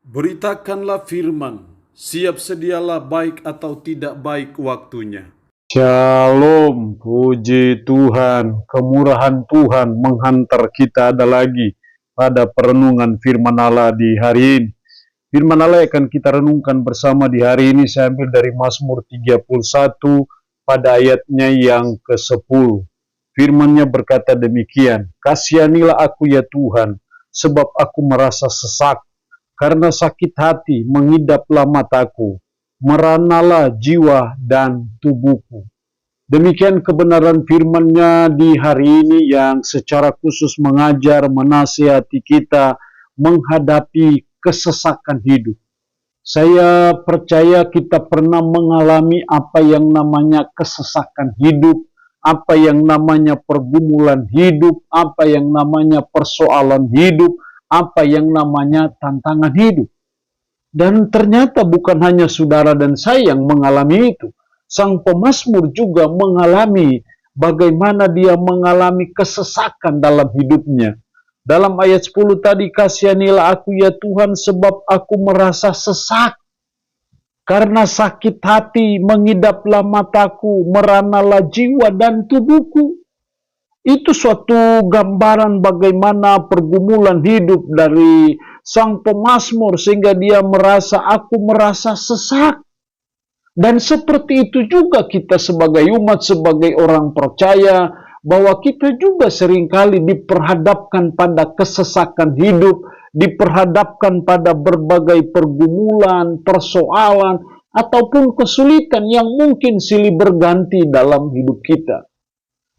Beritakanlah firman, siap sedialah baik atau tidak baik waktunya. Shalom, puji Tuhan, kemurahan Tuhan menghantar kita ada lagi pada perenungan firman Allah di hari ini. Firman Allah akan kita renungkan bersama di hari ini, saya ambil dari Mazmur 31 pada ayatnya yang ke-10. Firman-Nya berkata demikian, "Kasihanilah aku ya Tuhan, sebab aku merasa sesak, karena sakit hati mengidaplah mataku, meranalah jiwa dan tubuhku." Demikian kebenaran firman-Nya di hari ini yang secara khusus mengajar, menasihati kita menghadapi kesesakan hidup. Saya percaya kita pernah mengalami apa yang namanya kesesakan hidup, apa yang namanya pergumulan hidup, apa yang namanya persoalan hidup, apa yang namanya tantangan hidup. Dan ternyata bukan hanya saudara dan saya yang mengalami itu. Sang pemazmur juga mengalami bagaimana dia mengalami kesesakan dalam hidupnya. Dalam ayat 10 tadi, "Kasihanilah aku ya Tuhan, sebab aku merasa sesak. Karena sakit hati mengidaplah mataku, meranalah jiwa dan tubuhku." Itu suatu gambaran bagaimana pergumulan hidup dari sang pemazmur sehingga dia merasa, aku merasa sesak. Dan seperti itu juga kita sebagai umat, sebagai orang percaya, bahwa kita juga seringkali diperhadapkan pada kesesakan hidup, diperhadapkan pada berbagai pergumulan, persoalan, ataupun kesulitan yang mungkin silih berganti dalam hidup kita.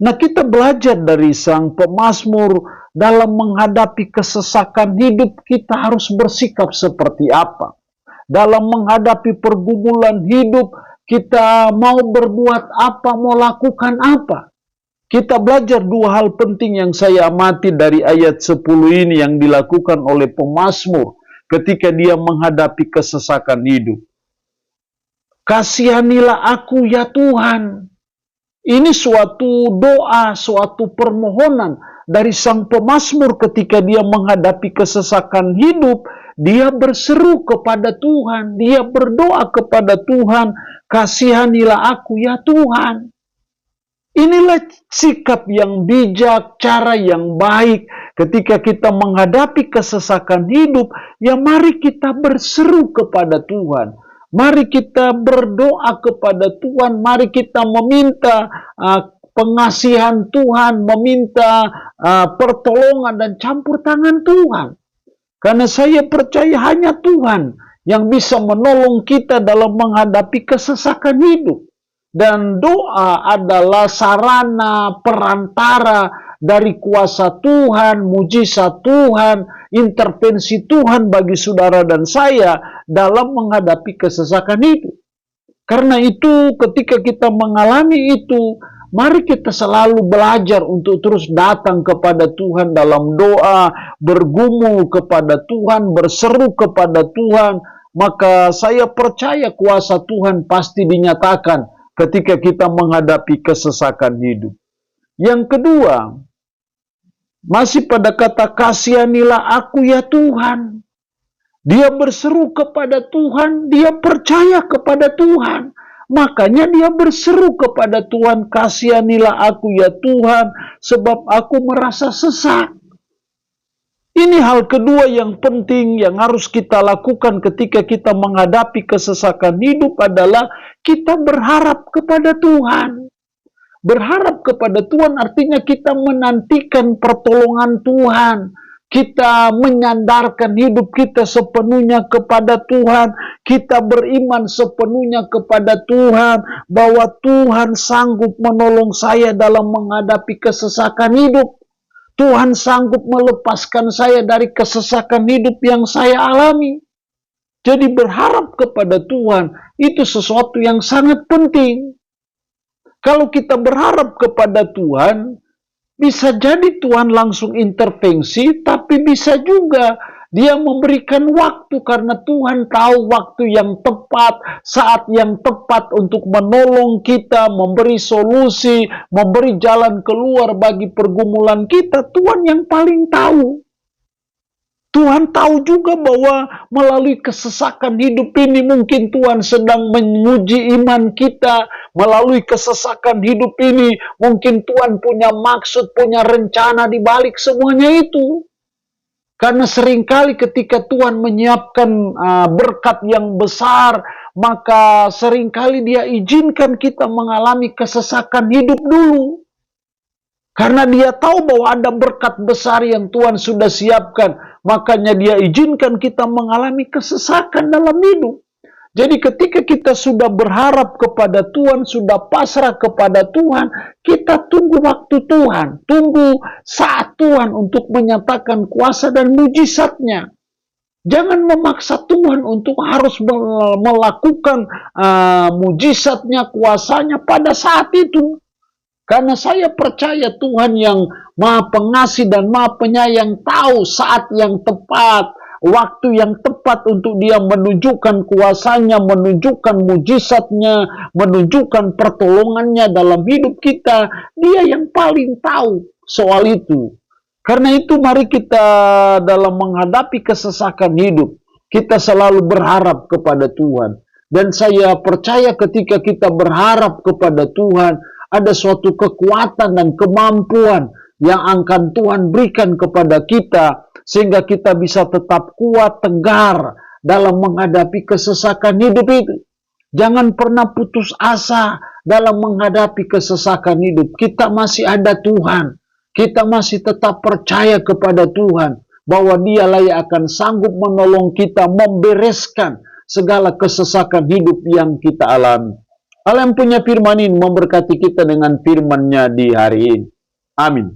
Nah, kita belajar dari sang pemazmur dalam menghadapi kesesakan hidup, kita harus bersikap seperti apa. Dalam menghadapi pergumulan hidup, kita mau berbuat apa, mau lakukan apa. Kita belajar dua hal penting yang saya amati dari ayat 10 ini yang dilakukan oleh pemazmur ketika dia menghadapi kesesakan hidup. "Kasihanilah aku ya Tuhan." Ini suatu doa, suatu permohonan dari sang pemazmur ketika dia menghadapi kesesakan hidup. Dia berseru kepada Tuhan, dia berdoa kepada Tuhan, "Kasihanilah aku ya Tuhan." Inilah sikap yang bijak, cara yang baik ketika kita menghadapi kesesakan hidup. Ya mari kita berseru kepada Tuhan. Mari kita berdoa kepada Tuhan, mari kita meminta pengasihan Tuhan, meminta pertolongan dan campur tangan Tuhan. Karena saya percaya hanya Tuhan yang bisa menolong kita dalam menghadapi kesesakan hidup. Dan doa adalah sarana perantara dari kuasa Tuhan, mujizat Tuhan, intervensi Tuhan bagi saudara dan saya dalam menghadapi kesesakan hidup. Karena itu ketika kita mengalami itu, mari kita selalu belajar untuk terus datang kepada Tuhan dalam doa, bergumul kepada Tuhan, berseru kepada Tuhan. Maka saya percaya kuasa Tuhan pasti dinyatakan ketika kita menghadapi kesesakan hidup. Yang kedua, masih pada kata "kasihanilah aku ya Tuhan." Dia berseru kepada Tuhan, dia percaya kepada Tuhan. Makanya dia berseru kepada Tuhan, "Kasihanilah aku ya Tuhan, sebab aku merasa sesak." Ini hal kedua yang penting yang harus kita lakukan ketika kita menghadapi kesesakan hidup adalah kita berharap kepada Tuhan. Berharap kepada Tuhan artinya kita menantikan pertolongan Tuhan. Kita menyandarkan hidup kita sepenuhnya kepada Tuhan. Kita beriman sepenuhnya kepada Tuhan bahwa Tuhan sanggup menolong saya dalam menghadapi kesesakan hidup. Tuhan sanggup melepaskan saya dari kesesakan hidup yang saya alami. Jadi berharap kepada Tuhan itu sesuatu yang sangat penting. Kalau kita berharap kepada Tuhan, bisa jadi Tuhan langsung intervensi, tapi bisa juga Dia memberikan waktu karena Tuhan tahu waktu yang tepat, saat yang tepat untuk menolong kita, memberi solusi, memberi jalan keluar bagi pergumulan kita. Tuhan yang paling tahu. Tuhan tahu juga bahwa melalui kesesakan hidup ini mungkin Tuhan sedang menguji iman kita. Melalui kesesakan hidup ini mungkin Tuhan punya maksud, punya rencana di balik semuanya itu. Karena seringkali ketika Tuhan menyiapkan berkat yang besar, maka seringkali Dia izinkan kita mengalami kesesakan hidup dulu. Karena Dia tahu bahwa ada berkat besar yang Tuhan sudah siapkan, makanya Dia izinkan kita mengalami kesesakan dalam hidup. Jadi ketika kita sudah berharap kepada Tuhan, sudah pasrah kepada Tuhan, kita tunggu waktu Tuhan, tunggu saat Tuhan untuk menyatakan kuasa dan mujizatnya. Jangan memaksa Tuhan untuk harus melakukan mujizatnya, kuasanya pada saat itu. Karena saya percaya Tuhan yang Maha Pengasih dan Maha Penyayang tahu saat yang tepat, waktu yang tepat untuk Dia menunjukkan kuasanya, menunjukkan mujizatnya, menunjukkan pertolongannya dalam hidup kita. Dia yang paling tahu soal itu. Karena itu mari kita dalam menghadapi kesesakan hidup, kita selalu berharap kepada Tuhan. Dan saya percaya ketika kita berharap kepada Tuhan, ada suatu kekuatan dan kemampuan yang akan Tuhan berikan kepada kita, sehingga kita bisa tetap kuat, tegar dalam menghadapi kesesakan hidup itu. Jangan pernah putus asa dalam menghadapi kesesakan hidup. Kita masih ada Tuhan. Kita masih tetap percaya kepada Tuhan, bahwa Dialah yang akan sanggup menolong kita membereskan segala kesesakan hidup yang kita alami. Allah yang punya firman ini memberkati kita dengan firman-Nya di hari ini. Amin.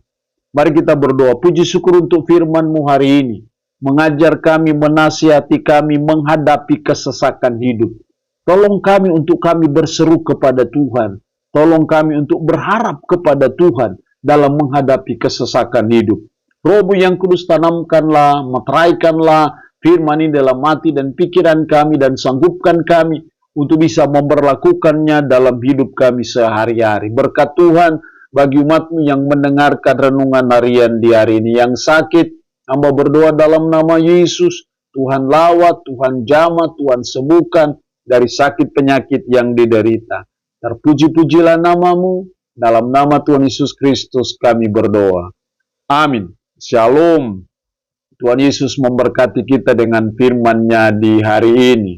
Mari kita berdoa. Puji syukur untuk firman-Mu hari ini. Mengajar kami, menasihati kami, menghadapi kesesakan hidup. Tolong kami untuk kami berseru kepada Tuhan. Tolong kami untuk berharap kepada Tuhan dalam menghadapi kesesakan hidup. Roh-Mu yang kudus, tanamkanlah, meteraikanlah firman ini dalam hati dan pikiran kami, dan sanggupkan kami untuk bisa memperlakukannya dalam hidup kami sehari-hari. Berkat Tuhan bagi umat-Mu yang mendengarkan renungan harian di hari ini. Yang sakit, hamba berdoa dalam nama Yesus, Tuhan lawat, Tuhan jamah, Tuhan sembuhkan dari sakit penyakit yang diderita. Terpuji-pujilah nama-Mu, dalam nama Tuhan Yesus Kristus kami berdoa. Amin. Shalom. Tuhan Yesus memberkati kita dengan firman-Nya di hari ini.